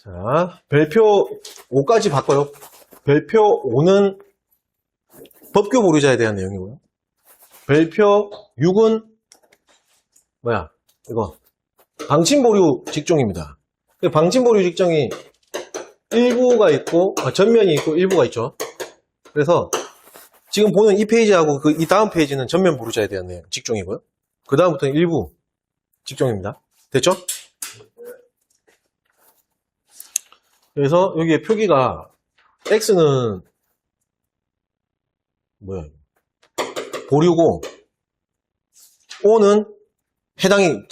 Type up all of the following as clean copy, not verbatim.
자, 별표 5까지 바꿔요. 별표 5는 법규 보류자에 대한 내용이고요. 별표 6은 뭐야? 이거 방침 보류 직종입니다. 방침 보류 직종이 일부가 있고 전면이 있고 일부가 있죠. 그래서 지금 보는 이 페이지하고 이 다음 페이지는 전면 보류자에 대한 내용 직종이고요. 그 다음부터는 일부 직종입니다. 됐죠? 그래서 여기에 표기가 X는 뭐야? 보류고 O는 해당이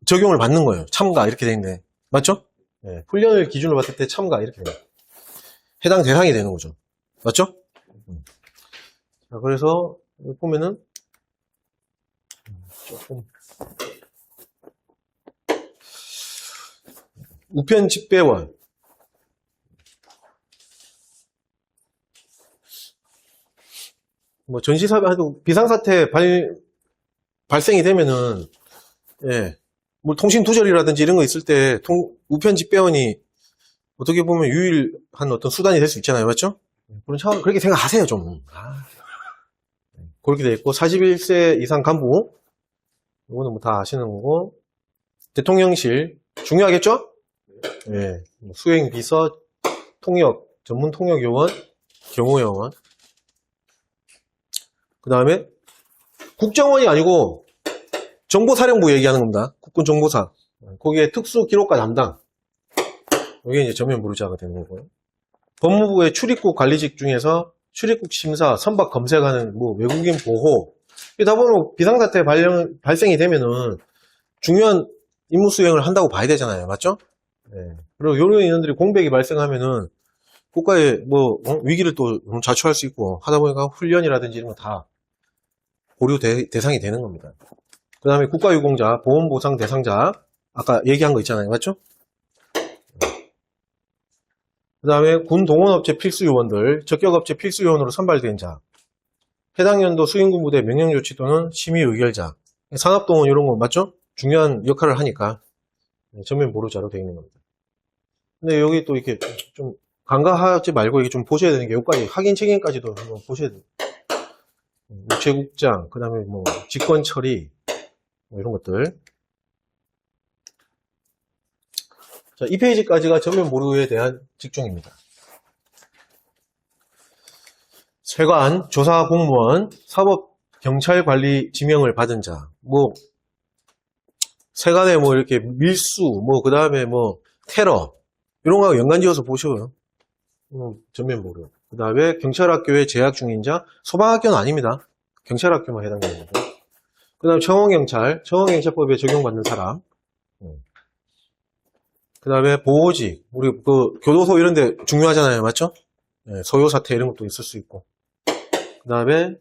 적용을 받는 거예요. 참가 이렇게 돼 있네. 맞죠? 네, 훈련을 기준으로 봤을 때 참가 이렇게 돼요. 해당 대상이 되는 거죠. 맞죠? 자, 그래서 여기 보면은 조금 우편 집배원 뭐 전시사도 비상사태 발생이 되면은 예, 뭐 통신 두절이라든지 이런 거 있을 때 우편 집배원이 어떻게 보면 유일한 어떤 수단이 될 수 있잖아요. 맞죠? 그렇게 생각하세요, 좀. 그렇게 돼 있고, 41세 이상 간부. 이거는 뭐 다 아시는 거고. 대통령실. 중요하겠죠? 예. 수행비서, 통역, 전문 통역요원, 경호요원. 그 다음에, 국정원이 아니고, 정보사령부 얘기하는 겁니다. 국군정보사. 거기에 특수기록과 담당. 이게 이제 전면 보류자가 되는 거고요. 법무부의 출입국 관리직 중에서 출입국 심사, 선박 검색하는 뭐 외국인 보호. 이다 보면 비상사태 발생이 되면은 중요한 임무 수행을 한다고 봐야 되잖아요. 맞죠? 네. 그리고 이런 인원들이 공백이 발생하면은 국가의 뭐 위기를 또 자초할 수 있고 하다 보니까 훈련이라든지 이런 거 다 보류 대상이 되는 겁니다. 그 다음에 국가유공자, 보험보상 대상자. 아까 얘기한 거 있잖아요. 맞죠? 그 다음에 군동원업체 필수요원들, 적격업체 필수요원으로 선발된 자, 해당 연도 수행군부대 명령조치 또는 심의의결자, 산업동원 이런 거 맞죠? 중요한 역할을 하니까 전면 보류자로 되어 있는 겁니다. 근데 여기 또 이렇게 좀 간과하지 말고 이게 좀 보셔야 되는 게 여기까지 확인 책임까지도 한번 보셔야 돼요. 우체국장, 그 다음에 뭐 직권 처리 뭐 이런 것들. 자, 이 페이지까지가 전면 보류에 대한 직종입니다. 세관, 조사 공무원, 사법 경찰 관리 지명을 받은 자, 뭐 세관에 뭐 이렇게 밀수, 뭐 그 다음에 뭐 테러 이런 거하고 연관지어서 보셔요. 전면 보류. 그 다음에 경찰학교에 재학 중인 자, 소방학교는 아닙니다. 경찰학교만 해당되는 거고. 그 다음에 청원경찰법에 적용받는 사람. 그 다음에 보호직, 우리 그 교도소 이런 데 중요하잖아요. 맞죠? 네, 소요사태 이런 것도 있을 수 있고. 그 다음에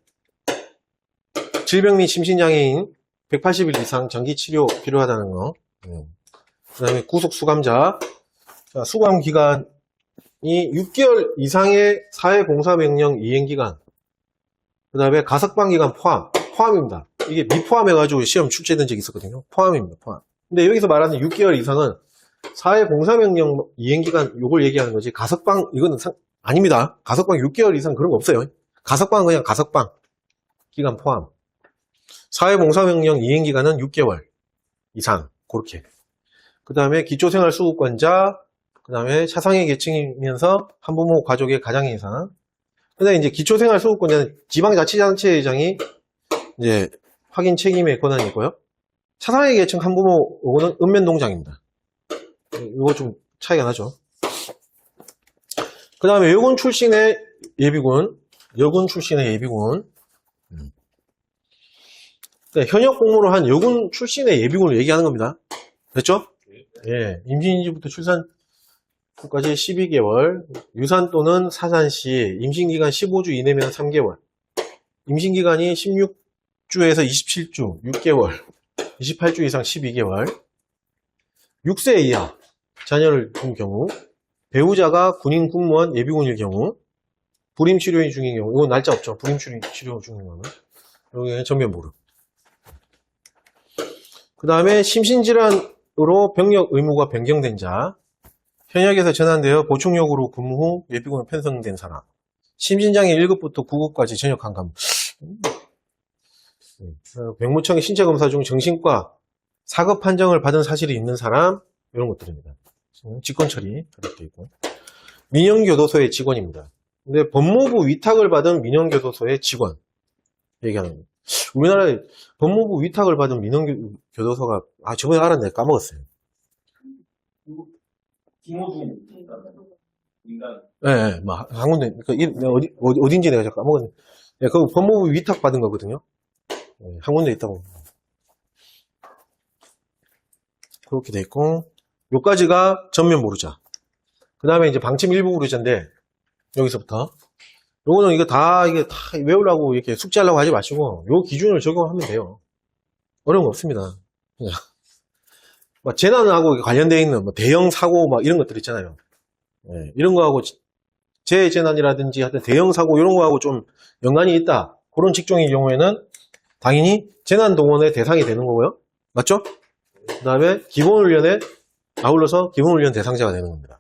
질병 및 심신장애인 180일 이상 장기치료 필요하다는 거. 그 다음에 구속수감자. 자, 수감기간이 6개월 이상의 사회봉사명령 이행기간. 그 다음에 가석방기간 포함입니다. 이게 미포함해가지고 시험 출제된 적이 있었거든요. 포함입니다. 포함. 근데 여기서 말하는 6개월 이상은 사회봉사명령 이행기간 요걸 얘기하는 거지 가석방 이거는 아닙니다. 가석방 6개월 이상 그런 거 없어요. 가석방은 그냥 가석방 기간 포함. 사회봉사명령 이행기간은 6개월 이상 그렇게. 그 다음에 기초생활수급권자, 그 다음에 차상위 계층이면서 한부모 가족의 가장의 이상. 그 다음에 이제 기초생활수급권자는 지방자치단체장이 이제 확인 책임의 권한이 있고요. 차상위 계층 한부모 요거는 읍면동장입니다. 이거 좀 차이가 나죠. 그 다음에 여군 출신의 예비군. 네, 현역 복무를 한 여군 출신의 예비군을 얘기하는 겁니다. 됐죠? 예. 임신인지부터 출산까지 12개월. 유산 또는 사산 시 임신기간 15주 이내면 3개월. 임신기간이 16주에서 27주 6개월. 28주 이상 12개월. 6세 이하 자녀를 둔 경우, 배우자가 군인, 군무원, 예비군일 경우, 불임치료 중인 경우, 이건 날짜 없죠. 불임치료 중인 경우는. 여기는 전면 보류. 그 다음에 심신질환으로 병력 의무가 변경된 자, 현역에서 전환되어 보충역으로 근무 후 예비군에 편성된 사람. 심신장애 1급부터 9급까지 전역한 간부. 병무청의 신체검사 중 정신과 4급 판정을 받은 사실이 있는 사람, 이런 것들입니다. 직권 처리 그렇게 있고. 민영교도소의 직원입니다. 근데 법무부 위탁을 받은 민영교도소의 직원 얘기하는 거예요. 우리나라에 법무부 위탁을 받은 민영교도소가 저번에 알았네. 까먹었어요. 김호중 인간. 네, 뭐 한 군데 어딘지 내가 까먹었네. 네, 그 법무부 위탁 받은 거거든요. 네, 한 군데 있다고. 그렇게 돼 있고, 요까지가 전면 모르자. 그 다음에 이제 방침 일부 모르자인데, 여기서부터. 요거는 이게 다 외우려고 이렇게 숙지하려고 하지 마시고, 요 기준을 적용하면 돼요. 어려운 거 없습니다. 그냥. 막 재난하고 관련되어 있는 뭐 대형 사고 막 이런 것들 있잖아요. 네, 이런 거하고 재재난이라든지 하여튼 대형 사고 이런 거하고 좀 연관이 있다. 그런 직종의 경우에는 당연히 재난동원의 대상이 되는 거고요. 맞죠? 그 다음에 기본훈련에 아울러서 기본훈련 대상자가 되는 겁니다.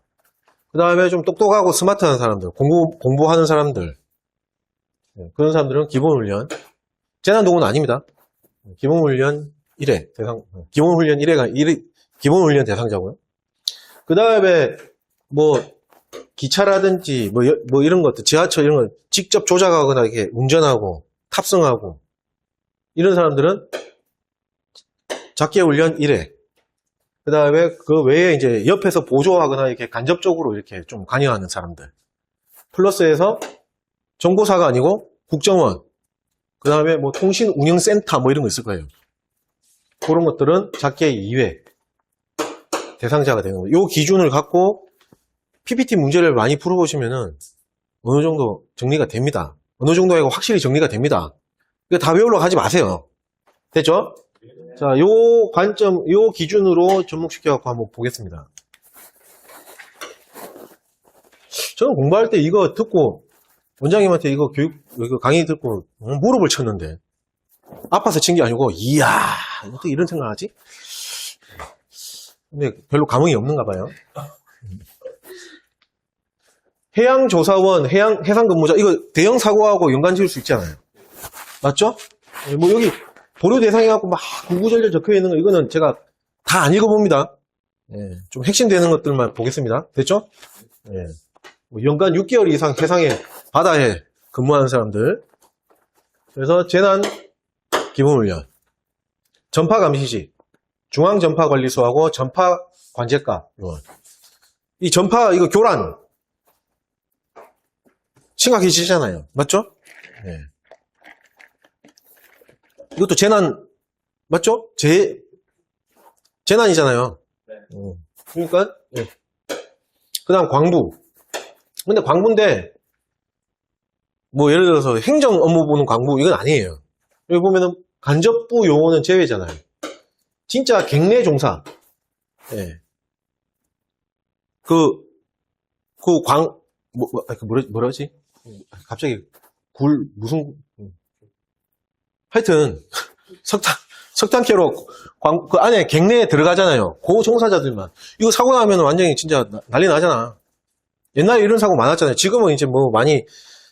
그 다음에 좀 똑똑하고 스마트한 사람들, 공부하는 사람들, 그런 사람들은 기본훈련, 재난동원은 아닙니다. 기본훈련 1회 대상, 기본훈련 1회가 기본훈련 대상자고요. 그 다음에 뭐 기차라든지 뭐 이런 것들, 지하철 이런 거 직접 조작하거나 이렇게 운전하고 탑승하고 이런 사람들은 작계훈련 1회. 그 다음에 그 외에 이제 옆에서 보조하거나 이렇게 간접적으로 이렇게 좀 관여하는 사람들. 플러스해서 정보사가 아니고 국정원. 그 다음에 뭐 통신운영센터 뭐 이런 거 있을 거예요. 그런 것들은 작계 2회 대상자가 되는 거예요. 이 기준을 갖고 PPT 문제를 많이 풀어보시면은 어느 정도 정리가 됩니다. 어느 정도 하고 확실히 정리가 됩니다. 이거 다 외우려고 하지 마세요. 됐죠? 자, 요 관점, 요 기준으로 접목시켜갖고 한번 보겠습니다. 저는 공부할 때 이거 듣고, 원장님한테 이거 강의 듣고 무릎을 쳤는데, 아파서 친 게 아니고, 이야, 어떻게 이런 생각 하지? 근데 별로 감흥이 없는가 봐요. 해양조사원, 해상근무자, 이거 대형 사고하고 연관 지을 수 있잖아요. 맞죠? 뭐 여기 보류 대상해갖고 막 구구절절 적혀 있는 거, 이거는 제가 다 안 읽어봅니다. 예, 좀 핵심 되는 것들만 보겠습니다. 됐죠? 예. 뭐 연간 6개월 이상 해상에, 바다에 근무하는 사람들. 그래서 재난 기본훈련, 전파감시직, 중앙전파관리소하고 전파관제과. 이 전파, 이거 교란. 심각해지잖아요. 맞죠? 예. 이것도 재난, 맞죠? 재난이잖아요. 네. 그러니까, 예. 그 다음 광부. 근데 광부인데, 뭐 예를 들어서 행정 업무 보는 광부, 이건 아니에요. 여기 보면은 간접부 용어는 제외잖아요. 진짜 객내 종사. 예. 뭐라지? 갑자기, 하여튼, 석탄캐로 그 안에 객내에 들어가잖아요. 그 종사자들만. 이거 사고 나면 완전히 진짜 난리 나잖아. 옛날에 이런 사고 많았잖아요. 지금은 이제 뭐 많이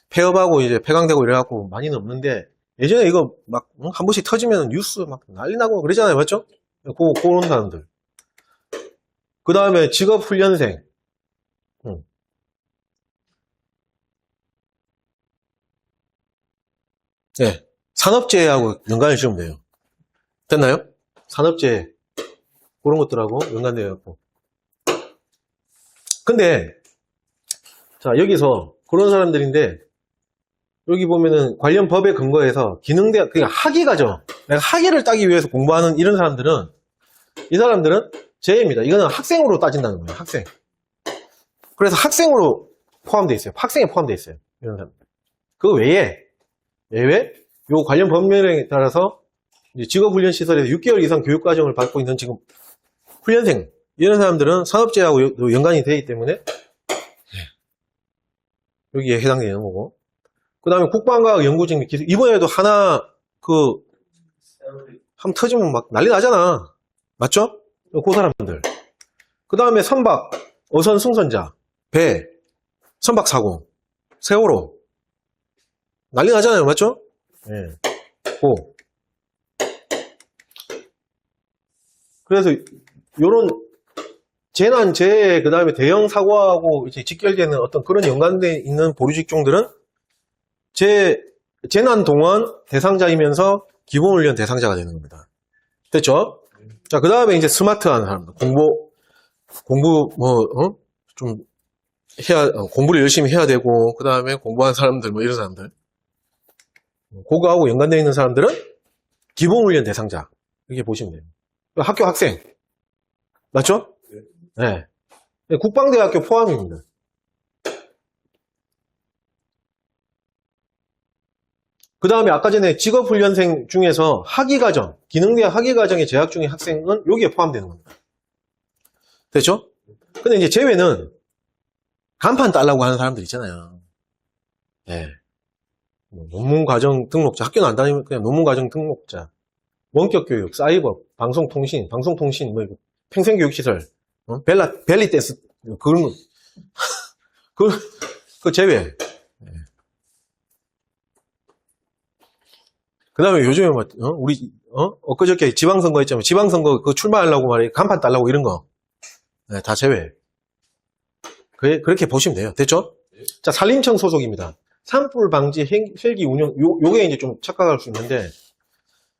폐업하고 이제 폐강되고 이래갖고 많이는 없는데, 예전에 이거 막 한 번씩 터지면 뉴스 막 난리 나고 그러잖아요. 맞죠? 그런 사람들. 그 다음에 직업훈련생. 네. 산업재해하고 연관을 지으면 돼요. 됐나요? 산업재해. 그런 것들하고 연관되어갖고. 근데, 자, 여기서 그런 사람들인데, 여기 보면은 관련 법에 근거해서 기능대학, 그러니까 학위가죠. 내가 학위를 따기 위해서 공부하는 이런 사람들은, 이 사람들은 재해입니다. 이거는 학생으로 따진다는 거예요. 학생. 그래서 학생으로 포함되어 있어요. 학생에 포함되어 있어요. 이런 사람들. 그 외에, 요 관련 법령에 따라서 직업훈련시설에서 6개월 이상 교육과정을 받고 있는 지금 훈련생, 이런 사람들은 산업재해하고 연관이 되기 때문에 여기에 해당되는 거고. 그 다음에 국방과학 연구직 및 기술, 이번에도 하나 한번 터지면 막 난리 나잖아. 맞죠? 그 사람들. 그 다음에 선박, 어선 승선자, 배, 선박사고, 세월호. 난리 나잖아요. 맞죠? 예. 고. 그래서, 요런, 재난, 재해, 그 다음에 대형 사고하고 이제 직결되는 어떤 그런 연관돼 있는 보류 직종들은 재난 동원 대상자이면서 기본훈련 대상자가 되는 겁니다. 됐죠? 자, 그 다음에 이제 스마트한 사람들. 공부를 열심히 해야 되고, 그 다음에 공부한 사람들, 뭐 이런 사람들. 그거하고 연관되어 있는 사람들은 기본훈련 대상자. 이렇게 보시면 돼요. 학교 학생. 맞죠? 네. 국방대학교 포함입니다. 그 다음에 아까 전에 직업훈련생 중에서 학위과정, 기능대학 학위과정에 재학 중인 학생은 여기에 포함되는 겁니다. 됐죠? 근데 이제 제외는 간판 따려고 하는 사람들 있잖아요. 네. 논문과정 등록자, 학교는 안 다니면 그냥 논문과정 등록자, 원격교육, 사이버, 방송통신, 뭐 이거, 평생교육시설, 벨리 댄스, 그런 거, 그 제외. 그 다음에 요즘에 엊그저께 지방선거 했잖아요. 지방선거 그 출마하려고 말이에요. 간판 달라고 이런 거. 네, 다 제외. 그렇게 보시면 돼요. 됐죠? 자, 산림청 소속입니다. 산불 방지 헬기 운영, 요게 이제 좀 착각할 수 있는데,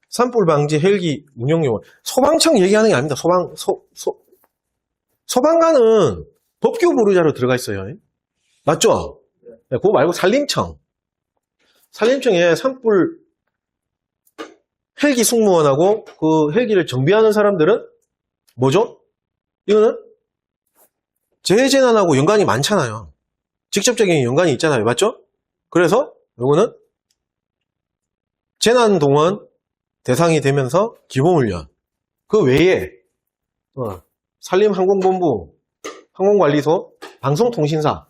산불 방지 헬기 운영용, 소방청 얘기하는 게 아닙니다. 소방관은 법규 보류자로 들어가 있어요. 맞죠? 네, 그거 말고 산림청. 산림청에 산불 헬기 승무원하고 그 헬기를 정비하는 사람들은 뭐죠? 이거는 재해재난하고 연관이 많잖아요. 직접적인 연관이 있잖아요. 맞죠? 그래서 이거는 재난동원 대상이 되면서 기본훈련. 그 외에 산림항공본부, 항공관리소, 방송통신사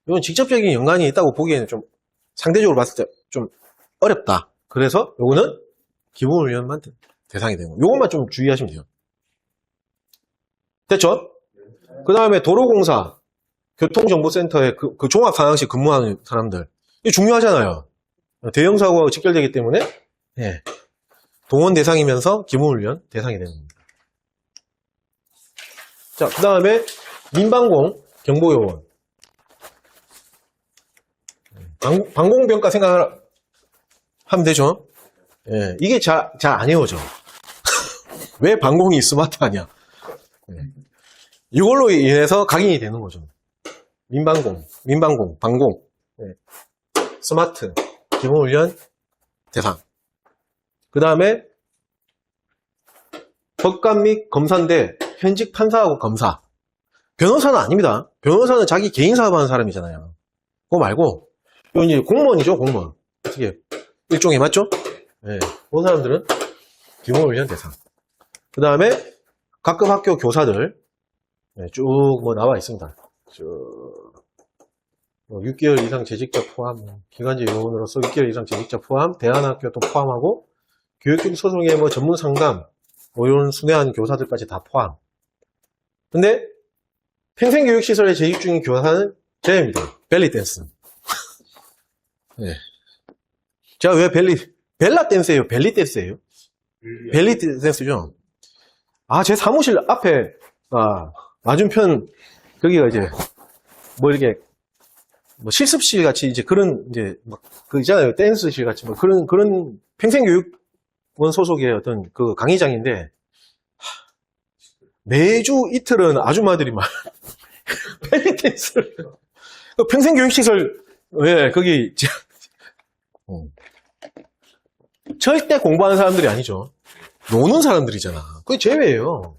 이건 직접적인 연관이 있다고 보기에는 좀 상대적으로 봤을 때 좀 어렵다. 그래서 이거는 기본훈련만 대상이 되는 거예요. 이것만 좀 주의하시면 돼요. 됐죠? 그 다음에 도로공사, 교통정보센터에 그 종합상황실 근무하는 사람들. 이게 중요하잖아요. 대형사고하고 직결되기 때문에, 예. 동원 대상이면서 기본훈련 대상이 되는 겁니다. 자, 그 다음에 민방공 경보요원. 방공병가 생각하면 되죠? 예, 이게 잘 안 외워져. 왜 방공이 스마트하냐. 예. 이걸로 인해서 각인이 되는 거죠. 민방공, 방공, 예. 스마트, 기본훈련 대상. 그 다음에 법관 및 검사인데 현직 판사하고 검사. 변호사는 아닙니다. 변호사는 자기 개인 사업하는 사람이잖아요. 그거 말고 이건 이제 공무원이죠, 공무원. 어떻게 일종의 맞죠? 네, 그런 사람들은 기본훈련 대상. 그 다음에 각급 학교 교사들 네, 쭉 뭐 나와 있습니다. 쭉 6개월 이상 재직자 포함, 기간제 요원으로서 6개월 이상 재직자 포함, 대안학교도 포함하고 교육局소속의 뭐 전문 상담, 뭐 이런 순회한 교사들까지 다 포함. 근데 평생교육시설에 재직 중인 교사는 제외입니다. 벨리 댄스. 네. 제가 왜 벨라 댄스예요? 벨리 댄스예요? 벨리 댄스죠? 제 사무실 앞에, 맞은편, 거기가 이제, 뭐 이렇게, 뭐 실습실 같이 이제 그런, 이제, 막, 그 있잖아요. 댄스실 같이, 뭐 그런 평생교육원 소속의 어떤 그 강의장인데, 매주 이틀은 아줌마들이 막, 벨리 댄스를, 평생교육시설, 왜, 거기, 절대 공부하는 사람들이 아니죠. 노는 사람들이잖아. 그게 제외예요.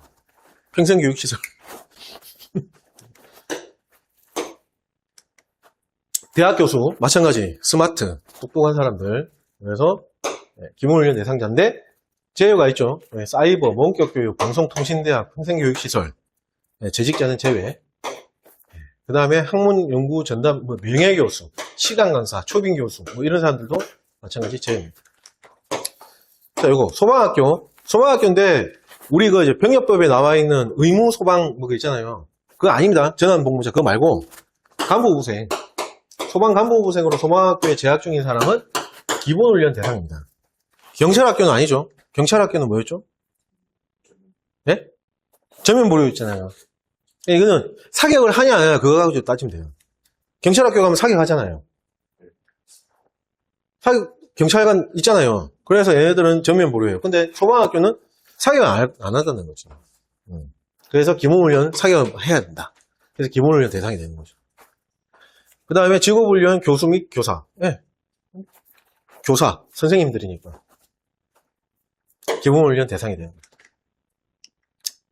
평생교육시설. 대학 교수, 마찬가지. 스마트, 똑똑한 사람들. 그래서, 기본훈련 대상자인데, 제외가 있죠. 사이버, 원격교육, 방송통신대학, 평생교육시설. 재직자는 제외. 그 다음에 학문, 연구, 전담, 뭐 명예교수, 시간강사, 초빙교수, 뭐 이런 사람들도 마찬가지 제외입니다. 자, 요거, 소방학교. 소방학교인데, 우리 그 이제 병역법에 나와 있는 의무 소방, 뭐, 있잖아요. 그거 아닙니다. 전환복무자. 그거 말고, 간부후생. 소방간부후생으로 소방학교에 재학 중인 사람은 기본훈련 대상입니다. 경찰학교는 아니죠. 경찰학교는 뭐였죠? 네? 전면보료 있잖아요. 이거는 사격을 하냐, 안 하냐, 그거 가지고 따지면 돼요. 경찰학교 가면 사격하잖아요. 경찰관 있잖아요. 그래서 얘네들은 전면보료예요. 근데 소방학교는 사격 안 한다는 거죠. 그래서 기본훈련 사격을 해야 된다. 그래서 기본훈련 대상이 되는 거죠. 그 다음에 직업훈련 교수 및 교사. 네. 교사, 선생님들이니까. 기본훈련 대상이 되는 거죠.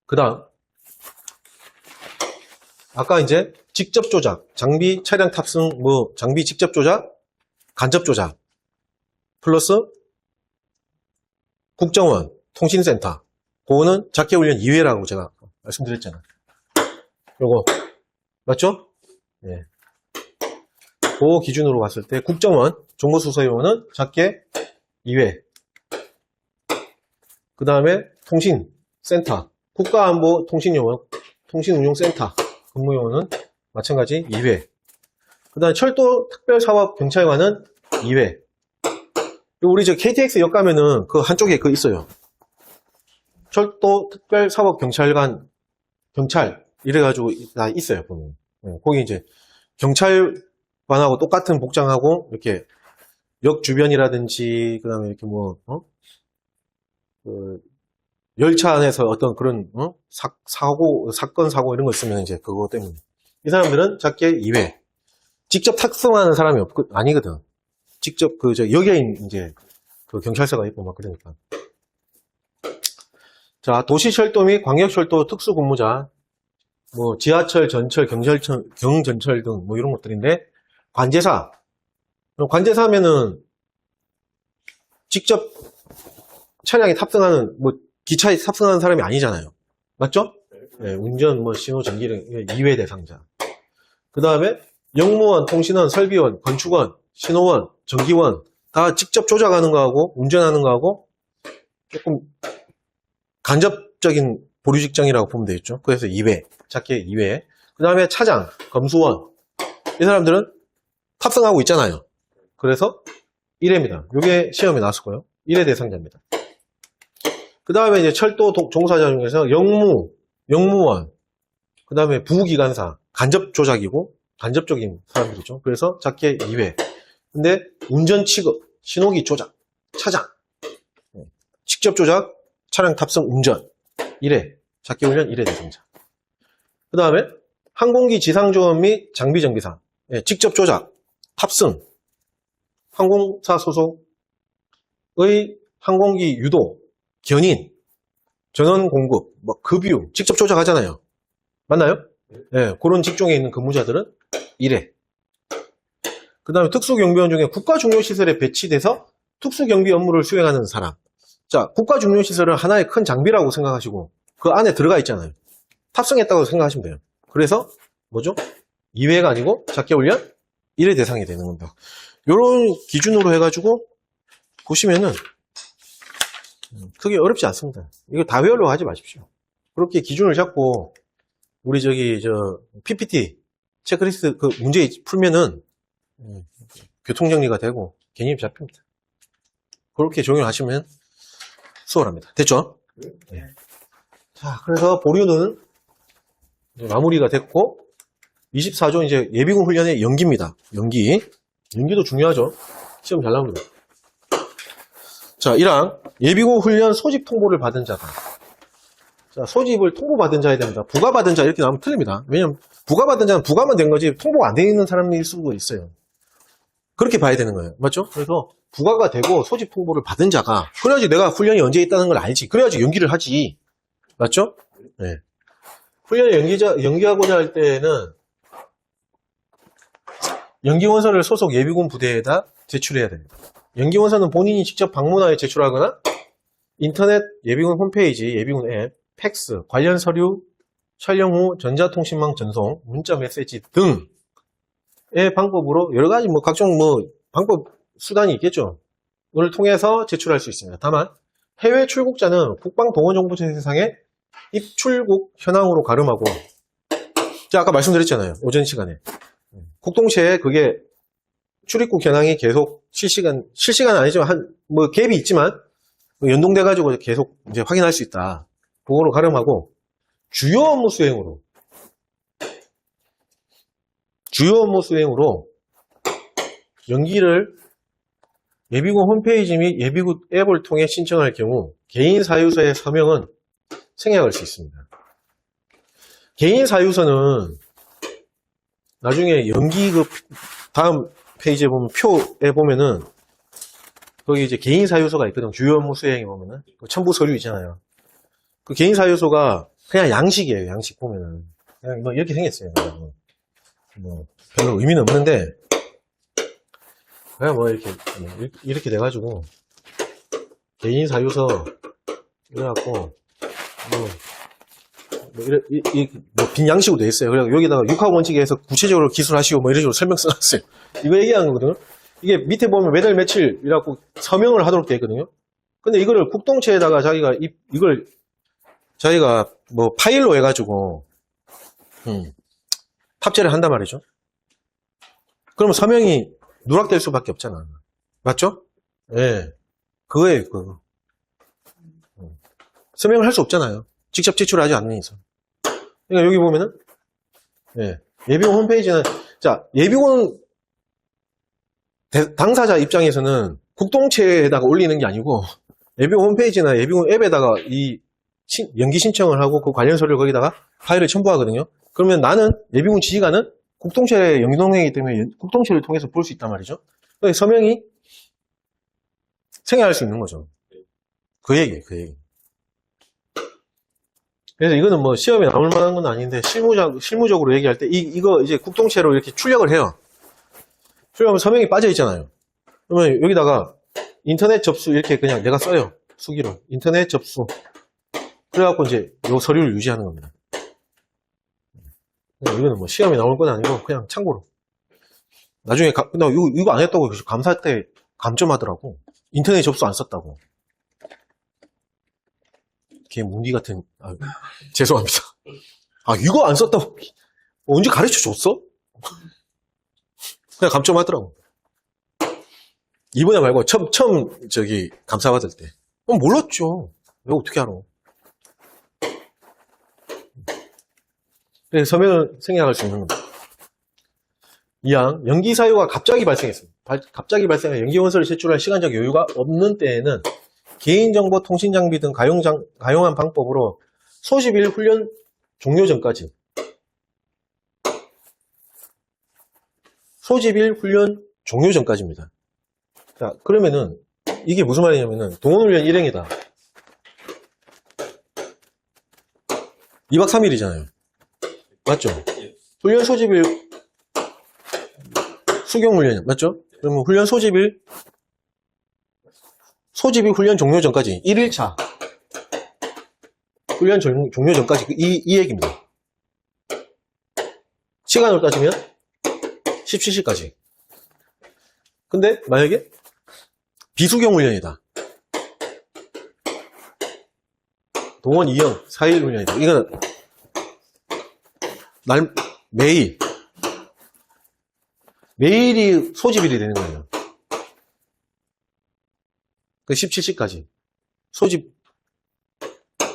그 다음. 아까 이제 직접 조작, 장비 차량 탑승, 장비 직접 조작, 간접 조작, 플러스 국정원, 통신센터. 그거는 작계훈련 이외라고 제가 말씀드렸잖아요. 요거, 맞죠? 네. 그 기준으로 봤을 때 국정원, 정보수사요원은 작계 이외. 그 다음에 통신센터, 국가안보 통신요원, 통신운용센터 근무요원은 마찬가지 2회. 그 다음에 철도 특별사업경찰관은 2회. 우리 저 KTX 역 가면은 그 한쪽에 그 있어요. 철도 특별사업경찰관, 경찰, 이래가지고 다 있어요. 보면. 거기 이제 경찰관하고 똑같은 복장하고 이렇게 역 주변이라든지, 그 다음에 이렇게 열차 안에서 어떤 그런, 사건, 사고 이런 거 있으면 이제 그거 때문에. 이 사람들은 작게 2회. 직접 탑승하는 사람이 아니거든. 직접 여기에 이제 그 경찰서가 있고 막 그러니까. 자, 도시철도 및 광역철도 특수근무자. 지하철, 전철, 경전철 등 이런 것들인데, 관제사. 관제사 하면은 직접 차량에 탑승하는, 기차에 탑승하는 사람이 아니잖아요. 맞죠? 네, 운전, 신호, 전기 등 2회 대상자. 그 다음에 영무원, 통신원, 설비원, 건축원, 신호원, 전기원 다 직접 조작하는 거하고 운전하는 거하고 조금 간접적인 보류 직장이라고 보면 되겠죠. 그래서 2회, 작게 2회. 그 다음에 차장, 검수원. 이 사람들은 탑승하고 있잖아요. 그래서 1회입니다. 이게 시험에 나왔을 거예요. 1회 대상자입니다. 그 다음에 이제 철도 종사자 중에서 영무원, 그 다음에 부기관사, 간접 조작이고, 간접적인 사람들이죠. 그래서 작게 2회. 근데 운전 취급, 신호기 조작, 차장, 직접 조작, 차량 탑승 운전, 1회, 작게 훈련 1회 대상자. 그 다음에 항공기 지상조업 및 장비정비사, 직접 조작, 탑승, 항공사 소속의 항공기 유도, 견인, 전원 공급, 급유, 직접 조작하잖아요. 맞나요? 네, 그런 직종에 있는 근무자들은 1회. 그 다음에 특수경비원 중에 국가중요시설에 배치돼서 특수경비 업무를 수행하는 사람. 자, 국가중요시설은 하나의 큰 장비라고 생각하시고 그 안에 들어가 있잖아요. 탑승했다고 생각하시면 돼요. 그래서 뭐죠? 2회가 아니고 작계훈련 1회 대상이 되는 겁니다. 이런 기준으로 해가지고 보시면은 크게 어렵지 않습니다. 이거 다 외우려고 하지 마십시오. 그렇게 기준을 잡고 우리 PPT 체크리스트 그 문제 풀면은 교통정리가 되고 개념이 잡힙니다. 그렇게 적용하시면 수월합니다. 됐죠? 네. 자, 그래서 보류는 이제 마무리가 됐고 24조 이제 예비군 훈련의 연기입니다. 연기도 중요하죠. 시험 잘 나옵니다. 자, 1항 예비군 훈련 소집 통보를 받은 자다. 자, 소집을 통보받은 자야 됩니다. 부가받은 자 이렇게 나오면 틀립니다. 왜냐면 부가받은 자는 부가만 된 거지 통보가 안 되어 있는 사람일 수도 있어요. 그렇게 봐야 되는 거예요. 맞죠? 그래서 부가가 되고 소집 통보를 받은 자가 그래야지 내가 훈련이 언제 있다는 걸 알지. 그래야지 연기를 하지. 맞죠? 네. 훈련을 연기하고자 할 때는 연기원서를 소속 예비군 부대에다 제출해야 됩니다. 연기원서는 본인이 직접 방문하여 제출하거나 인터넷 예비군 홈페이지, 예비군 앱, 팩스, 관련 서류, 촬영 후 전자통신망 전송, 문자 메시지 등의 방법으로 여러 가지 각종 방법 수단이 있겠죠. 이걸 통해서 제출할 수 있습니다. 다만 해외 출국자는 국방동원정보센터상의 입출국 현황으로 가름하고 제가 아까 말씀드렸잖아요. 오전 시간에. 국동체에 그게 출입국 현황이 계속 실시간 아니지만 뭐 갭이 있지만 연동돼가지고 계속 이제 확인할 수 있다. 그거로 가름하고 주요 업무 수행으로 연기를 예비군 홈페이지 및 예비군 앱을 통해 신청할 경우 개인 사유서의 서명은 생략할 수 있습니다. 개인 사유서는 나중에 연기 그 다음 페이지에 보면 표에 보면은 거기 이제 개인 사유서가 있거든. 주요 업무 수행에 보면은 그 첨부 서류 있잖아요. 그 개인 사유서가 그냥 양식이에요. 양식 보면은 그냥 뭐 이렇게 생겼어요. 그냥 뭐 별로 의미는 없는데 그냥 뭐 이렇게 돼가지고 개인 사유서 이래갖고 뭐 빈 양식으로 돼 있어요. 그래서 여기다가 육하 원칙에 서 구체적으로 기술하시고 뭐 이런 식으로 설명 써놨어요. 이거 얘기하는 거거든요. 이게 밑에 보면 매달 며칠 이라고 서명을 하도록 돼 있거든요. 근데 이거를 국동체에다가 자기가 뭐 파일로 해가지고 탑재를 한단 말이죠. 그러면 서명이 누락될 수밖에 없잖아. 맞죠? 예. 네. 그거예요, 그거. 서명을 할 수 없잖아요. 직접 제출하지 않는 이상. 그러니까 여기 보면은, 예. 예비군 홈페이지는, 자, 예비군 당사자 입장에서는 국동체에다가 올리는 게 아니고, 예비군 홈페이지나 예비군 앱에다가 이 연기 신청을 하고 그 관련 서류를 거기다가 파일을 첨부하거든요. 그러면 나는, 예비군 지휘관은 국동체에 연동이기 때문에 국동체를 통해서 볼 수 있단 말이죠. 서명이 생략할 수 있는 거죠. 그 얘기예요, 그 얘기. 그래서 이거는 뭐 시험에 나올 만한 건 아닌데 실무적으로 얘기할 때 이거 이제 국동체로 이렇게 출력을 해요. 출력하면 서명이 빠져 있잖아요. 그러면 여기다가 인터넷 접수 이렇게 그냥 내가 써요. 수기로 인터넷 접수. 그래갖고 이제 요 서류를 유지하는 겁니다. 이거는 뭐 시험에 나올 건 아니고 그냥 참고로. 나중에 나 이거 안 했다고 감사 때 감점하더라고. 인터넷 접수 안 썼다고. 걔 문기 같은. 죄송합니다. 이거 안 썼다고 언제 가르쳐 줬어? 그냥 감점하더라고. 이번에 말고 처음 저기 감사받을 때. 몰랐죠. 왜 어떻게 알아? 그래서 서명을 생략할 수 있는 겁니다. 2항, 연기 사유가 갑자기 발생했습니다. 갑자기 발생한 연기 원서를 제출할 시간적 여유가 없는 때에는 개인정보 통신장비 등 가용한 방법으로 소집일 훈련 종료 전까지 입니다. 자, 그러면은 이게 무슨 말이냐면은 동원훈련 일행이다. 2박 3일이잖아요. 맞죠? 훈련 소집일 수경훈련 맞죠? 그러면 훈련 소집일 훈련 종료 전까지 1일차 훈련 종료 전까지 이 얘기입니다. 시간으로 따지면 17시까지. 근데 만약에 비수경 훈련이다. 동원 2형 4일 훈련이다. 이거는 매일이 소집일이 되는 거예요. 그 17시까지. 소집,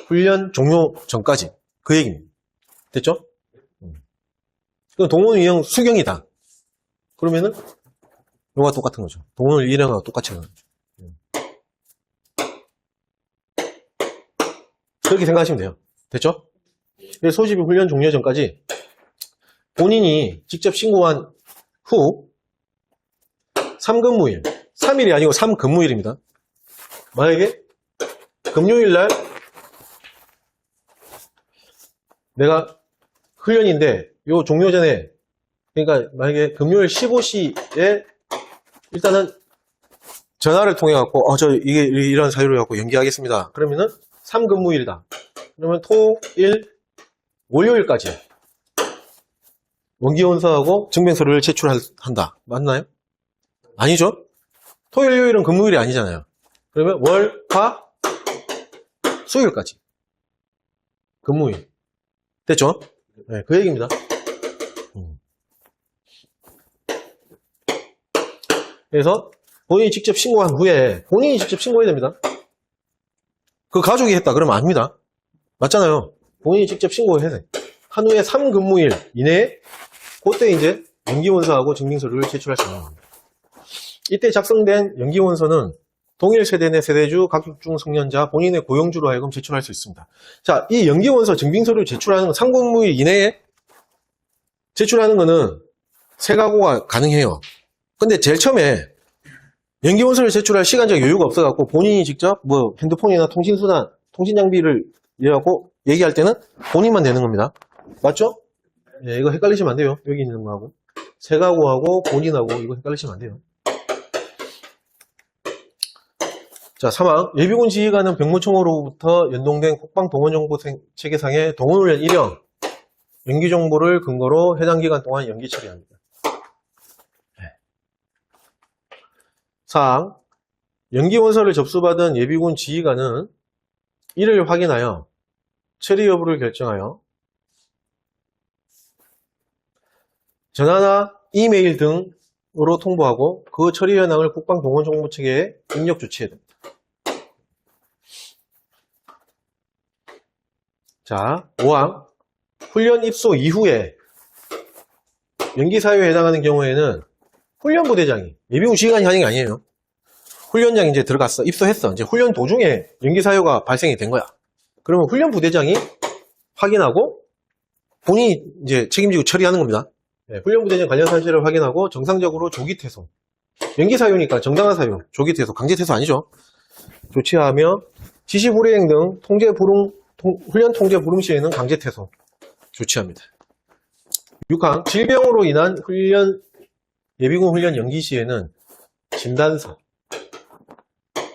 훈련 종료 전까지. 그 얘기입니다. 됐죠? 동원 유형 수경이다. 그러면은, 요가 똑같은 거죠. 동원 일형하고 똑같이 하는 거죠. 그렇게 생각하시면 돼요. 됐죠? 소집이 훈련 종료 전까지 본인이 직접 신고한 후 3근무일, 3일이 아니고 3근무일입니다. 만약에 금요일날 내가 훈련인데 요 종료 전에, 그러니까 만약에 금요일 15시에 일단은 전화를 통해 갖고 이게 이런 사유로 갖고 연기하겠습니다. 그러면은 3근무일이다. 그러면 토, 일, 월요일까지 원기원서하고 증명서류를 제출한다. 맞나요? 아니죠? 토요일, 요일은 근무일이 아니잖아요. 그러면 월, 화, 수요일까지 근무일. 됐죠? 네, 그 얘기입니다. 그래서 본인이 직접 신고한 후에 본인이 직접 신고해야 됩니다. 그 가족이 했다 그러면 아닙니다. 맞잖아요. 본인이 직접 신고해야 돼. 한 후에 3근무일 이내에 그때 이제 연기원서하고 증빙서류를 제출할 수 있는 겁니다. 이때 작성된 연기원서는 동일 세대 내 세대주 가족중 성년자 본인의 고용주로 하여금 제출할 수 있습니다. 자, 이 연기원서 증빙서류 제출하는 건 3근무일 이내에 제출하는 거는 세가고가 가능해요. 근데 제일 처음에 연기원서를 제출할 시간적 여유가 없어갖고 본인이 직접 뭐 핸드폰이나 통신수단, 통신장비를 얘기할 때는 본인만 내는 겁니다. 맞죠? 예, 이거 헷갈리시면 안 돼요. 여기 있는 거하고. 세가고하고 본인하고 이거 헷갈리시면 안 돼요. 자, 3항. 예비군 지휘관은 병무청으로부터 연동된 국방동원정보 체계상의 동원훈련 1형 연기 정보를 근거로 해당 기간 동안 연기 처리합니다. 4항. 연기 원서를 접수받은 예비군 지휘관은 이를 확인하여 처리 여부를 결정하여 전화나 이메일 등으로 통보하고 그 처리 현황을 국방동원정보체계에 입력 조치해야 됩니다. 자, 5항. 훈련 입소 이후에 연기사유에 해당하는 경우에는 훈련부대장이 예비군 지휘관이 하는 게 아니에요. 훈련장이 이제 들어갔어. 입소했어. 이제 훈련 도중에 연기사유가 발생이 된 거야. 그러면 훈련부대장이 확인하고 본인이 이제 책임지고 처리하는 겁니다. 네, 훈련부대장 관련 사실을 확인하고 정상적으로 조기퇴소. 연기사유니까 정당한 사유. 조기퇴소. 강제퇴소 아니죠. 조치하며 지시불이행 등 훈련 통제 불응 시에는 강제퇴소 조치합니다. 6항. 질병으로 인한 예비군 훈련 연기 시에는 진단서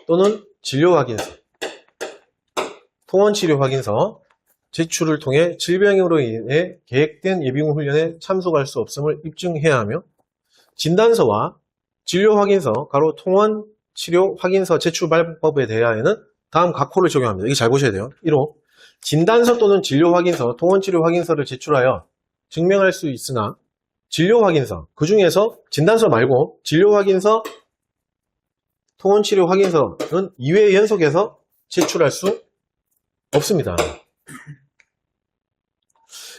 또는 진료 확인서, 통원치료 확인서 제출을 통해 질병으로 인해 계획된 예비군 훈련에 참석할 수 없음을 입증해야 하며 진단서와 진료 확인서, 통원 치료 확인서 제출 발법에 대하여는 다음 각호를 적용합니다. 이게 잘 보셔야 돼요. 1호. 진단서 또는 진료 확인서, 통원 치료 확인서를 제출하여 증명할 수 있으나 진료 확인서, 그 중에서 진단서 말고 진료 확인서, 통원 치료 확인서는 2회 연속해서 제출할 수 없습니다.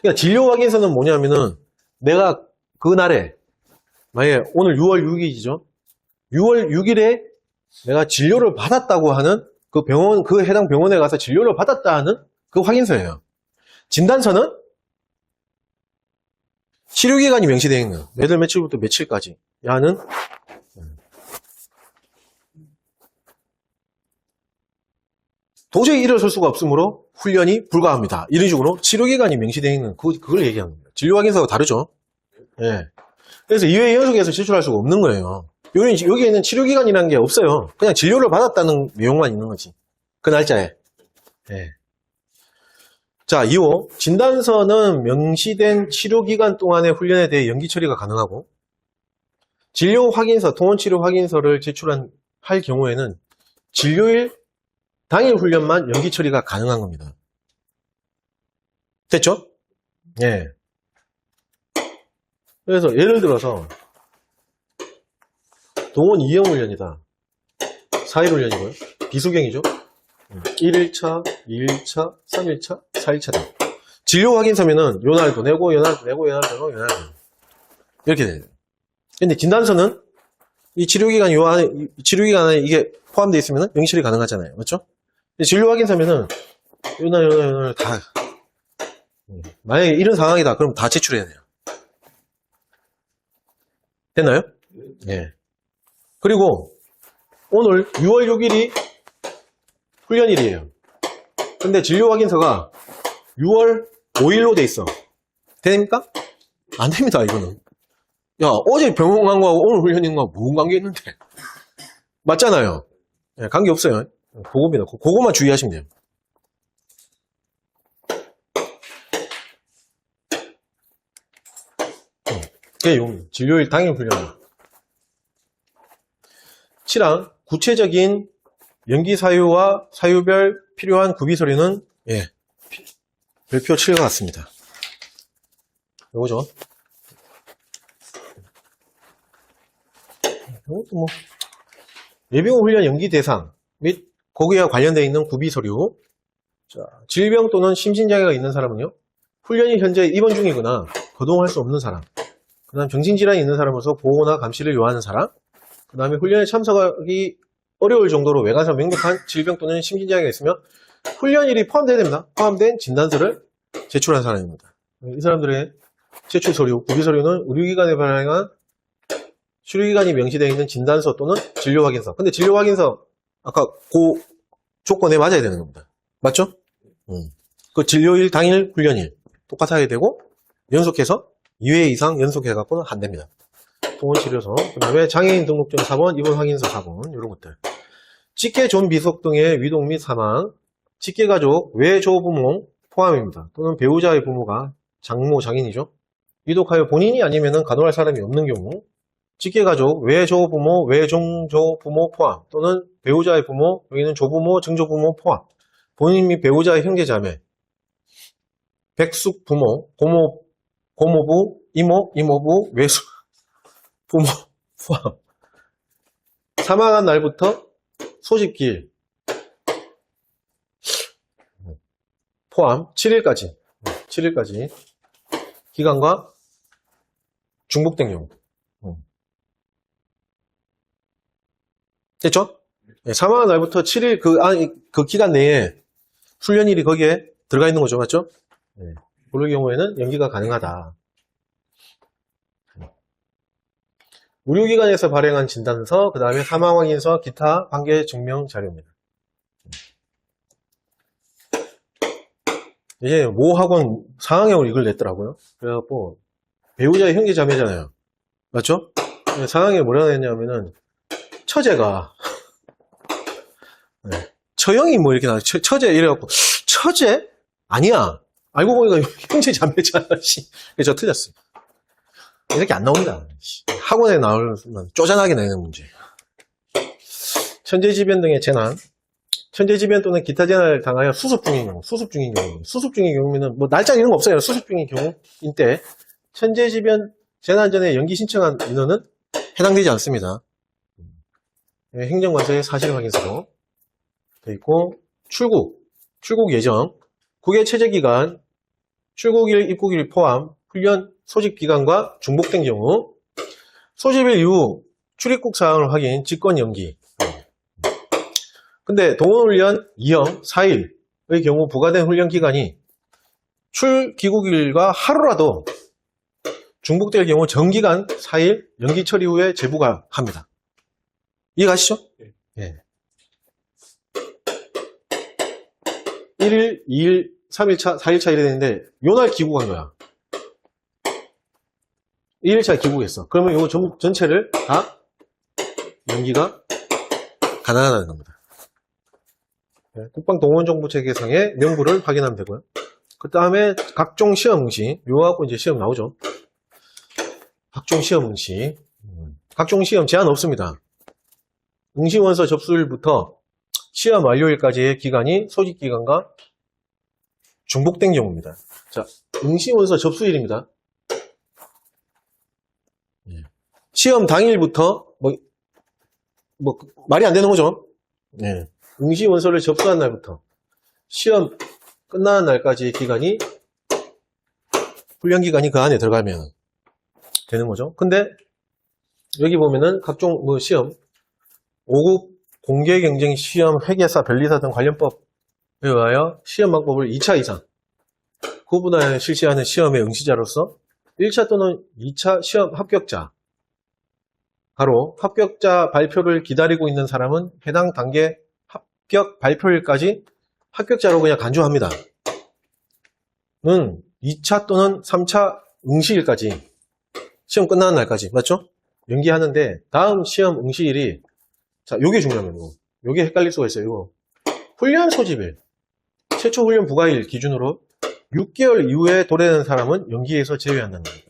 그러니까 진료 확인서는 뭐냐면은 내가 그날에 만약에 오늘 6월 6일이죠. 6월 6일에 내가 진료를 받았다고 하는 그 병원, 그 해당 병원에 가서 진료를 받았다 하는 그 확인서예요. 진단서는 치료기간이 명시되어 있는 몇 월 며칠부터 며칠까지 야는 도저히 일어설 수가 없으므로 훈련이 불가합니다. 이런 식으로 치료기간이 명시되어 있는 그걸 얘기하는 거예요. 진료확인서가 다르죠. 예. 그래서 2회 연속해서 제출할 수가 없는 거예요. 여기에는 치료기간이라는 게 없어요. 그냥 진료를 받았다는 내용만 있는 거지. 그 날짜에. 예. 자, 2호. 진단서는 명시된 치료기간 동안의 훈련에 대해 연기 처리가 가능하고 진료 확인서, 통원치료 확인서를 할 경우에는 진료일 당일 훈련만 연기 처리가 가능한 겁니다. 됐죠? 예. 그래서 예를 들어서 동원 2형 훈련이다. 4일 훈련이고요. 비수경이죠. 1일차, 2일차, 3일차, 4일차다. 진료 확인서면은 요날도 내고, 요날도 내고, 요날도 내고, 요날도 내고. 이렇게 돼요. 근데 진단서는 이 치료기간에 이게 포함되어 있으면 명시처리 가능하잖아요. 맞죠? 진료 확인서면은 요날 다 만약에 이런 상황이다 그럼 다 제출해야 돼요. 됐나요? 예. 그리고 오늘 6월 6일이 훈련일이에요. 근데 진료 확인서가 6월 5일로 돼 있어. 됩니까? 안 됩니다, 이거는. 야, 어제 병원 간 거하고 오늘 훈련인 거하고 무슨 관계 있는데? 맞잖아요. 예, 관계 없어요. 그겁니다. 그거만 주의하시면 돼요. 그게 진료일 당일 훈련. 7항. 구체적인 연기 사유와 사유별 필요한 구비 서류는 별표 7과 같습니다. 요거죠. 이것도 뭐 예비군 훈련 연기 대상 및 거기와 관련되어 있는 구비 서류. 자, 질병 또는 심신장애가 있는 사람은요, 훈련이 현재 입원 중이거나 거동할 수 없는 사람, 그 다음 정신질환이 있는 사람으로서 보호나 감시를 요하는 사람, 그 다음에 훈련에 참석하기 어려울 정도로 외관상 명백한 질병 또는 심신장애가 있으면 훈련일이 포함되어야 됩니다. 포함된 진단서를 제출한 사람입니다. 이 사람들의 제출 서류, 구비 서류는 의료기관에 발행한 수료기간이 명시되어 있는 진단서 또는 진료확인서. 근데 진료확인서 아까 그 조건에 맞아야 되는 겁니다. 맞죠? 그 진료일 당일 훈련일 똑같아야 되고 연속해서 2회 이상 연속해갖고는 안 됩니다. 통원치료서, 그 다음에 장애인 등록증 4번, 입원 확인서 4번, 이런 것들. 직계 존 비속 등의 위동 및 사망, 직계가족 외조부모 포함입니다. 또는 배우자의 부모가 장모, 장인이죠. 위독하여 본인이 아니면 간호할 사람이 없는 경우, 직계가족 외조부모, 외종조부모 포함, 또는 배우자의 부모, 여기는 조부모, 증조부모 포함, 본인 및 배우자의 형제자매, 백숙 부모, 고모부, 이모, 이모부, 외숙 부모 포함. 사망한 날부터 소집기일 포함 7일까지 기간과 중복된 경우. 됐죠? 네, 사망한 날부터 7일 그 기간 내에 훈련일이 거기에 들어가 있는 거죠. 맞죠? 네. 그럴 경우에는 연기가 가능하다. 의료기관에서 발행한 진단서, 그 다음에 사망확인서, 기타 관계 증명 자료입니다. 이제 모 학원 4학년으로 이걸 냈더라고요. 그래갖고 배우자의 형제 자매잖아요. 맞죠? 4학년에 뭐라고 했냐면은 처제가 네. 처형이 뭐 이렇게 나와요. 처제 이래갖고 처제? 아니야. 알고 보니까 형제 자매잖아. 그래서 저 틀렸어요. 이렇게 안 나옵니다. 학원에 나오면 쪼잔하게 내는 문제. 천재지변 등의 재난, 천재지변 또는 기타 재난을 당하여 수습 중인 경우면은 뭐 날짜 이런 거 없어요. 수습 중인 경우인 때 천재지변 재난 전에 연기 신청한 인원은 해당되지 않습니다. 행정관서의 사실 확인서로 돼 있고, 출국 예정, 국외 체제 기간, 출국일, 입국일 포함, 훈련 소집 기간과 중복된 경우, 소집일 이후 출입국 사항을 확인, 직권 연기. 근데 동원훈련 2형 4일의 경우 부과된 훈련 기간이 출귀국일과 하루라도 중복될 경우 정기간 4일 연기 처리 후에 재부가 합니다. 이해가시죠? 네. 1일, 2일, 3일차, 4일차 이래 되는데 요날 귀국한 거야. 1일차 귀국했어. 그러면 요거 전체를 다 연기가 가능하다는 겁니다. 네, 국방동원정보체계상의 명부를 확인하면 되고요. 그 다음에 각종 시험 응시, 요하고 이제 시험 나오죠. 각종 시험 응시, 각종 시험 제한 없습니다. 응시원서 접수일부터 시험 완료일까지의 기간이 소집기간과 중복된 경우입니다. 자, 응시원서 접수일입니다. 시험 당일부터 말이 안 되는 거죠. 네. 응시원서를 접수한 날부터 시험 끝나는 날까지의 기간이 훈련 기간이 그 안에 들어가면 되는 거죠. 근데 여기 보면은 각종 시험 5급 공개경쟁 시험 회계사 변리사 등 관련법에 의하여 시험 방법을 2차 이상 그보다 실시하는 시험의 응시자로서 1차 또는 2차 시험 합격자 바로 합격자 발표를 기다리고 있는 사람은 해당 단계 합격 발표일까지 합격자로 그냥 간주합니다. 는 2차 또는 3차 응시일까지 시험 끝나는 날까지 맞죠? 연기하는데 다음 시험 응시일이 자 요게 중요합니다. 요게 헷갈릴 수가 있어요. 이거 훈련 소집일 최초 훈련 부과일 기준으로 6개월 이후에 도래하는 사람은 연기에서 제외한다는 겁니다.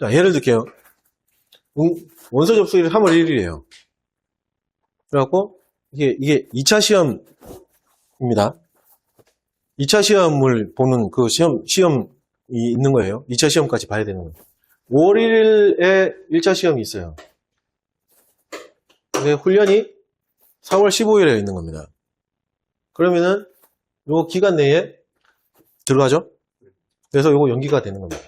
자, 예를 들게요. 원서 접수일이 3월 1일이에요. 그래갖고, 이게 2차 시험입니다. 2차 시험을 보는 그 시험이 있는 거예요. 2차 시험까지 봐야 되는 거예요. 5월 1일에 1차 시험이 있어요. 근데 훈련이 4월 15일에 있는 겁니다. 그러면은 요 기간 내에 들어가죠? 그래서 요거 연기가 되는 겁니다.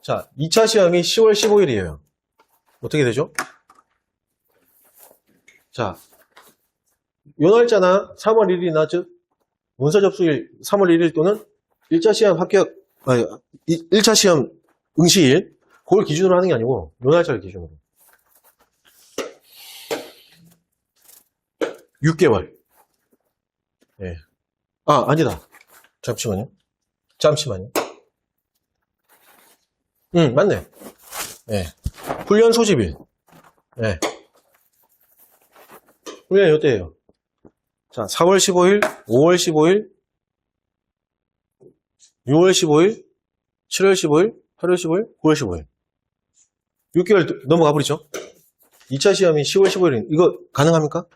자, 2차 시험이 10월 15일이에요. 어떻게 되죠? 자, 요 날짜나 3월 1일이나 즉 원서 접수일 3월 1일 또는 1차 시험 합격, 1차 시험 응시일, 그걸 기준으로 하는 게 아니고 요 날짜를 기준으로. 6개월. 예. 아, 아니다. 잠시만요. 맞네. 예. 훈련 소집일. 예. 훈련이 요때예요. 자, 4월 15일, 5월 15일, 6월 15일, 7월 15일, 8월 15일, 9월 15일. 6개월 넘어가 버리죠? 2차 시험이 10월 15일. 이거 가능합니까?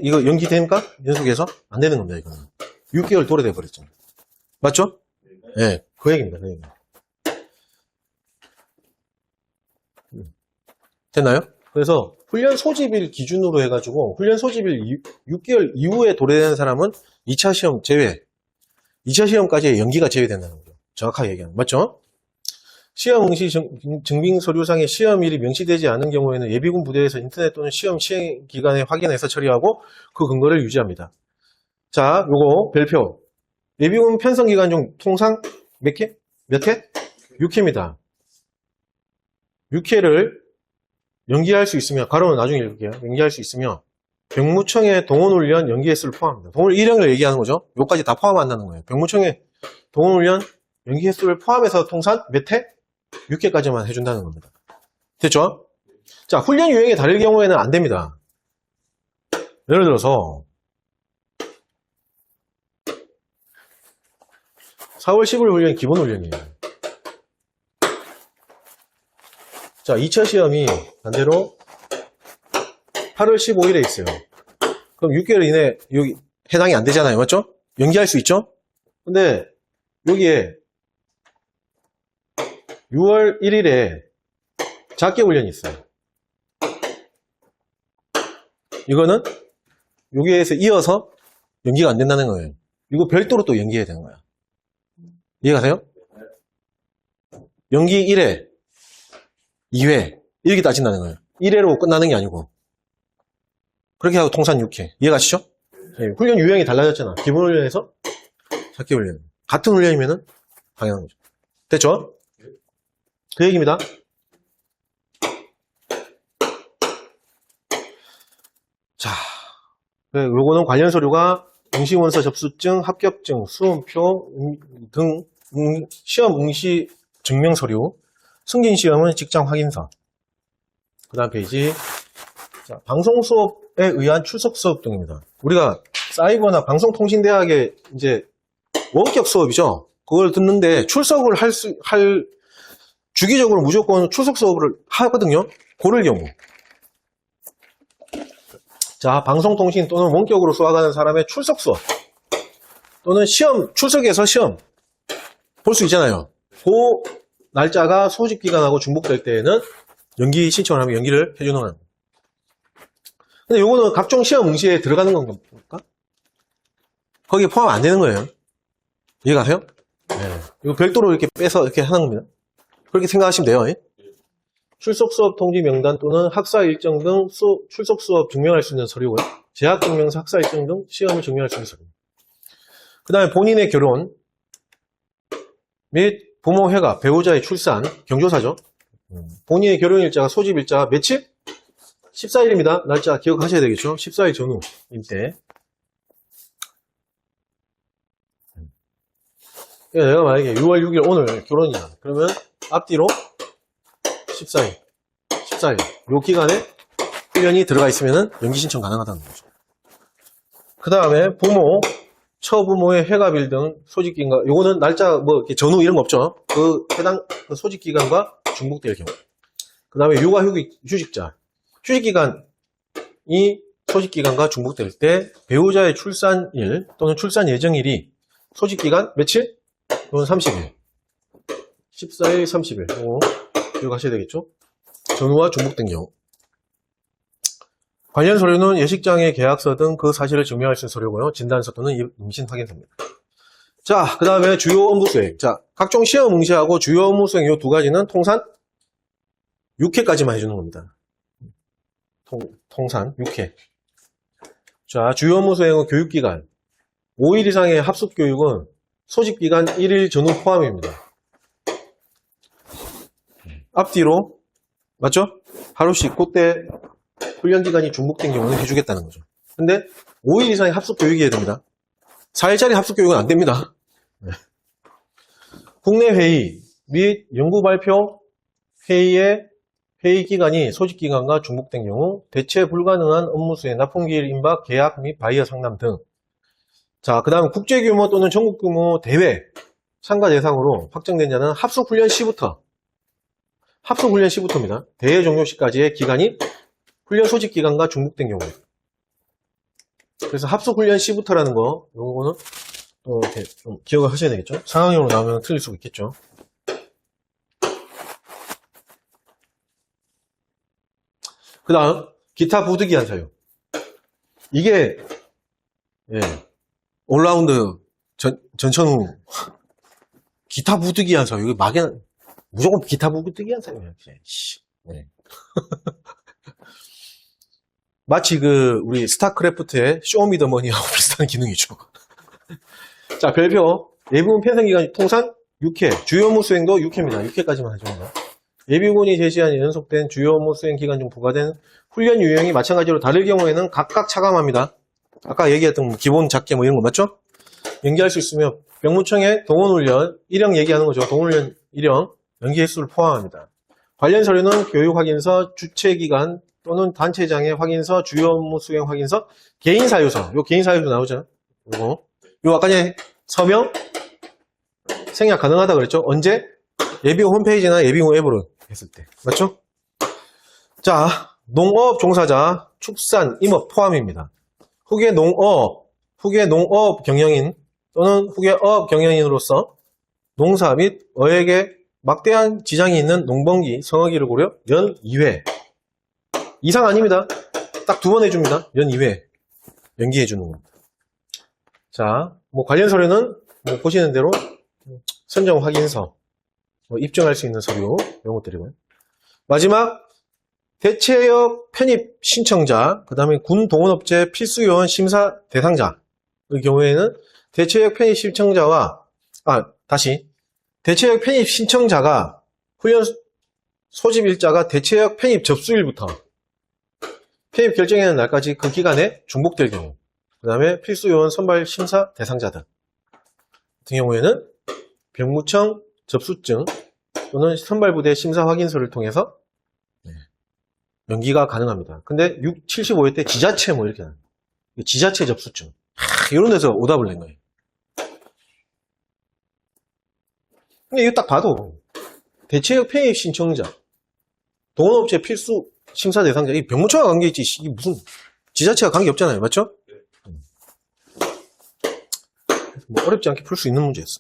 이거 연기됩니까? 연속해서? 안 되는 겁니다, 이거는. 6개월 도래돼 버렸죠. 맞죠? 네, 그 얘기입니다, 그 얘기. 됐나요? 그래서 훈련 소집일 기준으로 해가지고 훈련 소집일 6개월 이후에 도래되는 사람은 2차 시험 제외, 2차 시험까지의 연기가 제외된다는 거죠. 정확하게 얘기하면. 맞죠? 시험 응시 증빙 서류상의 시험일이 명시되지 않은 경우에는 예비군 부대에서 인터넷 또는 시험 시행 기간에 확인해서 처리하고 그 근거를 유지합니다. 자, 요거 별표. 예비군 편성 기간 중 통상 몇 회? 6회입니다. 6회를 연기할 수 있으며, 가로는 나중에 읽을게요. 연기할 수 있으며, 병무청의 동원훈련 연기 횟수를 포함합니다. 동원 일형을 얘기하는 거죠. 요까지 다 포함한다는 거예요. 병무청의 동원훈련 연기 횟수를 포함해서 통산 몇 회? 6회까지만 해준다는 겁니다. 됐죠? 자, 훈련 유형이 다를 경우에는 안 됩니다. 예를 들어서 4월 10일 훈련이 기본 훈련이에요. 자, 2차 시험이 반대로 8월 15일에 있어요. 그럼 6개월 이내 여기 해당이 안 되잖아요. 맞죠? 연기할 수 있죠? 근데 여기에 6월 1일에 작게 훈련이 있어요. 이거는 여기에서 이어서 연기가 안 된다는 거예요. 이거 별도로 또 연기해야 되는 거야. 이해가세요? 연기 1회, 2회 이렇게 따진다는 거예요. 1회로 끝나는 게 아니고 그렇게 하고 통산 6회. 이해가시죠? 네, 훈련 유형이 달라졌잖아. 기본 훈련에서 작게 훈련. 같은 훈련이면은 당연한 거죠. 됐죠? 그 얘기입니다. 자, 요거는 관련 서류가 응시원서 접수증, 합격증, 수험표 등 시험 응시 증명 서류, 승진 시험은 직장 확인서. 그 다음 페이지. 자, 방송 수업에 의한 출석 수업 등입니다. 우리가 사이버나 방송통신대학의 이제 원격 수업이죠. 그걸 듣는데 출석을 주기적으로 무조건 출석 수업을 하거든요. 고를 경우. 자, 방송통신 또는 원격으로 수학하는 사람의 출석 수업 또는 시험, 출석해서 시험 볼 수 있잖아요. 그 날짜가 소집기간하고 중복될 때에는 연기 신청을 하면 연기를 해주는 거예요. 근데 요거는 각종 시험 응시에 들어가는 건가? 거기에 포함 안 되는 거예요. 이해가세요? 네. 이거 별도로 이렇게 빼서 이렇게 하는 겁니다. 그렇게 생각하시면 돼요. 출석 수업 통지 명단 또는 학사 일정 등 출석 수업 증명할 수 있는 서류고요. 재학 증명서, 학사 일정 등 시험을 증명할 수 있는 서류. 그 다음에 본인의 결혼 및 부모 회가, 배우자의 출산, 경조사죠. 본인의 결혼 일자가 소집 일자가 며칠? 14일입니다. 날짜 기억하셔야 되겠죠. 14일 전후일 때. 내가 만약에 6월 6일 오늘 결혼이야. 그러면 앞뒤로 14일. 요 기간에 훈련이 들어가 있으면 연기 신청 가능하다는 거죠. 그 다음에 부모, 처부모의 회갑일 등 소집기간과, 요거는 날짜, 뭐, 이렇게 전후 이런 거 없죠? 그 해당 그 소집기간과 중복될 경우. 그 다음에 휴직자. 휴직기간이 소집기간과 중복될 때 배우자의 출산일 또는 출산 예정일이 소집기간 며칠? 이건 30일. 14일, 30일. 이거 기억하셔야 되겠죠? 전후와 중복된 경우. 관련 서류는 예식장애 계약서 등 그 사실을 증명할 수 있는 서류고요. 진단서 또는 임신 확인서입니다. 자, 그 다음에 주요 업무 수행. 자, 각종 시험 응시하고 주요 업무 수행 이 두 가지는 통산 6회까지만 해주는 겁니다. 통산 6회. 자, 주요 업무 수행은 교육기간. 5일 이상의 합숙교육은 소집기간 1일 전후 포함입니다. 앞뒤로, 맞죠? 하루씩 그때 훈련기간이 중복된 경우는 해주겠다는 거죠. 근데 5일 이상의 합숙교육이어야 됩니다. 4일짜리 합숙교육은 안 됩니다. 네. 국내 회의 및 연구발표 회의의 회의기간이 소집기간과 중복된 경우 대체 불가능한 업무 수행, 납품기일 임박, 계약 및 바이어 상담 등. 자, 그 다음 국제규모 또는 전국규모 대회 참가 대상으로 확정된 자는 합숙훈련 시부터입니다. 대회 종료 시까지의 기간이 훈련 소집 기간과 중복된 경우. 그래서 합숙훈련 시부터라는 거, 요거는 또 이렇게 좀 기억을 하셔야 되겠죠? 상황용으로 나오면 틀릴 수가 있겠죠? 그 다음, 기타 부득이한 사유. 이게, 예, 올라운드 전천후. 기타 부득이한 사유. 이거 막연, 무조건 기타 부득이한 사유야. 네. 마치 우리 스타크래프트의 쇼미더머니하고 비슷한 기능이죠. 자, 별표. 예비군 편성기간 통산 6회. 주요 업무 수행도 6회입니다. 6회까지만 해줍니다. 예비군이 제시한 연속된 주요 업무 수행 기간 중 부과된 훈련 유형이 마찬가지로 다를 경우에는 각각 차감합니다. 아까 얘기했던 기본 작계 이런 거 맞죠? 연기할 수 있으며 병무청의 동원훈련, 일형 얘기하는 거죠. 동원훈련 일형, 연기 횟수를 포함합니다. 관련 서류는 교육확인서, 주체기간 또는 단체장의 확인서, 주요 업무 수행 확인서, 개인사유서. 요 개인사유서 나오죠? 요거. 요 아까 전에 서명, 생략 가능하다 그랬죠? 언제? 예비군 홈페이지나 예비군 앱으로 했을 때. 맞죠? 자, 농업 종사자, 축산, 임업 포함입니다. 후계 농업 경영인 또는 후계 어업 경영인으로서 농사 및 어획에 막대한 지장이 있는 농번기, 성어기를 고려 연 2회. 이상 아닙니다. 딱 2번 해줍니다. 연 2회. 연기해주는 겁니다. 자, 관련 서류는 보시는 대로 선정 확인서, 입증할 수 있는 서류, 이런 것들이고요. 마지막, 대체역 편입 신청자, 그 다음에 군 동원업체 필수요원 심사 대상자의 경우에는 대체역 편입 신청자와, 대체역 편입 신청자가 훈련 소집 일자가 대체역 편입 접수일부터 편입 결정하는 날까지 그 기간에 중복될 경우, 그 다음에 필수요원 선발 심사 대상자들 같은 경우에는 병무청 접수증 또는 선발부대 심사 확인서를 통해서 연기가 가능합니다. 근데 75회 때 지자체 이렇게 하는 지자체 접수증 이런 데서 오답을 낸 거예요. 근데 이거 딱 봐도 대체역 편입 신청자, 동원업체 필수 심사 대상자, 이 병무청과 관계있지 이게 무슨 지자체가 관계없잖아요. 맞죠? 어렵지 않게 풀 수 있는 문제였어.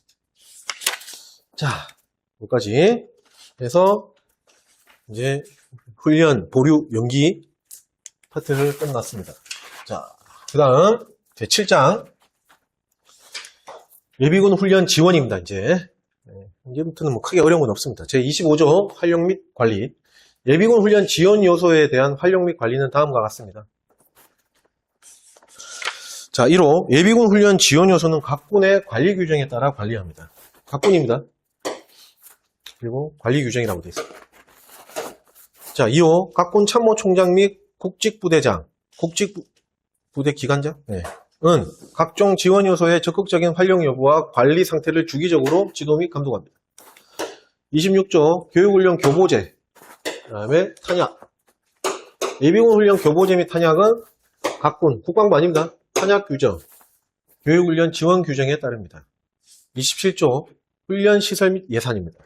자, 여기까지 해서 이제 훈련, 보류, 연기 파트를 끝났습니다. 자, 그 다음 제7장 예비군 훈련 지원입니다. 이제부터는 크게 어려운 건 없습니다. 제25조 활용 및 관리. 예비군 훈련 지원 요소에 대한 활용 및 관리는 다음과 같습니다. 자, 1호 예비군 훈련 지원 요소는 각 군의 관리 규정에 따라 관리합니다. 각 군입니다. 그리고 관리 규정이라고 되어 있습니다. 자, 2호 각 군 참모총장 및 국직부대장, 국직부대 기관장? 은 각종 지원 요소의 적극적인 활용 여부와 관리 상태를 주기적으로 지도 및 감독합니다. 26조 교육훈련 교보제, 그 다음에 탄약. 예비군 훈련 교보제 및 탄약은 각군, 국방부 아닙니다. 탄약 규정, 교육훈련 지원 규정에 따릅니다. 27조 훈련시설 및 예산입니다.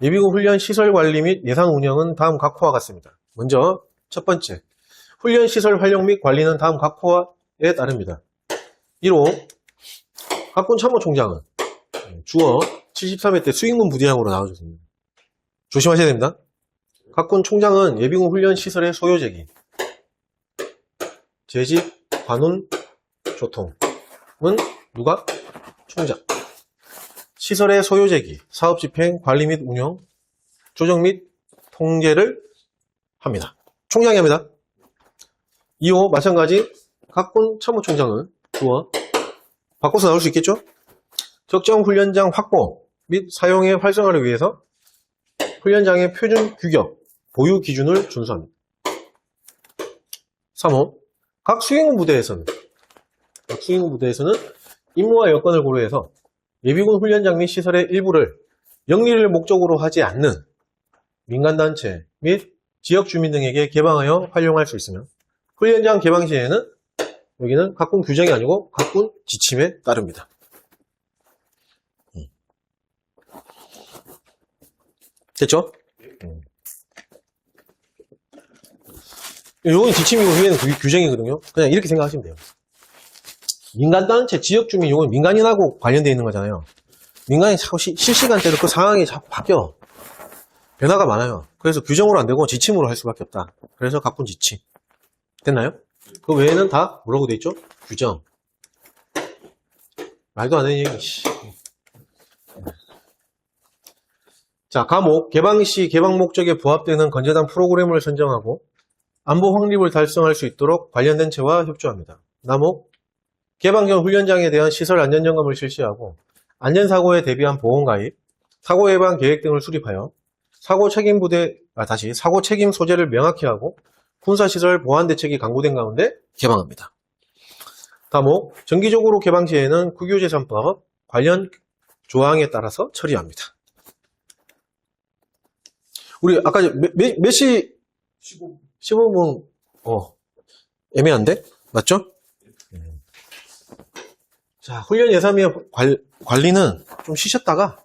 예비군 훈련시설 관리 및 예산 운영은 다음 각 호와 같습니다. 먼저 첫 번째, 훈련시설 활용 및 관리는 다음 각 호에 따릅니다. 1호, 각군 참모총장은 주어 73회 때 수익문 부대장으로 나와줬습니다. 조심하셔야 됩니다. 각군 총장은 예비군 훈련시설의 소요제기, 재직, 관훈, 교통은 누가? 총장. 시설의 소요제기, 사업집행, 관리 및 운영, 조정 및 통제를 합니다. 총장이 합니다. 2호 마찬가지 각군 참모총장은 주어 바꿔서 나올 수 있겠죠? 적정 훈련장 확보 및 사용의 활성화를 위해서 훈련장의 표준 규격, 보유 기준을 준수합니다. 3호 각 수행군 부대에서는 임무와 여건을 고려해서 예비군 훈련장 및 시설의 일부를 영리를 목적으로 하지 않는 민간단체 및 지역 주민 등에게 개방하여 활용할 수 있으며 훈련장 개방 시에는 여기는 각군 규정이 아니고 각군 지침에 따릅니다. 됐죠? 이건 지침이고 위에는 규정이거든요. 그냥 이렇게 생각하시면 돼요. 민간단체, 지역주민, 이건 민간인하고 관련되어 있는 거잖아요. 민간이 자꾸 실시간대로 그 상황이 자꾸 바뀌어. 변화가 많아요. 그래서 규정으로 안 되고 지침으로 할 수밖에 없다. 그래서 각군 지침. 됐나요? 그 외에는 다 뭐라고 돼 있죠? 규정. 말도 안 되는 얘기. 자, 과목, 개방 시 개방 목적에 부합되는 건재단 프로그램을 선정하고 안보 확립을 달성할 수 있도록 관련된 체와 협조합니다. 나목, 개방형 훈련장에 대한 시설 안전점검을 실시하고 안전사고에 대비한 보험가입, 사고 예방 계획 등을 수립하여 사고 책임 소재를 명확히 하고 군사시설 보안 대책이 강구된 가운데 개방합니다. 다목, 정기적으로 개방 시에는 국유재산법 관련 조항에 따라서 처리합니다. 우리 아까 몇 시? 15분, 애매한데? 맞죠? 자, 훈련 예산 및 관리는 좀 쉬셨다가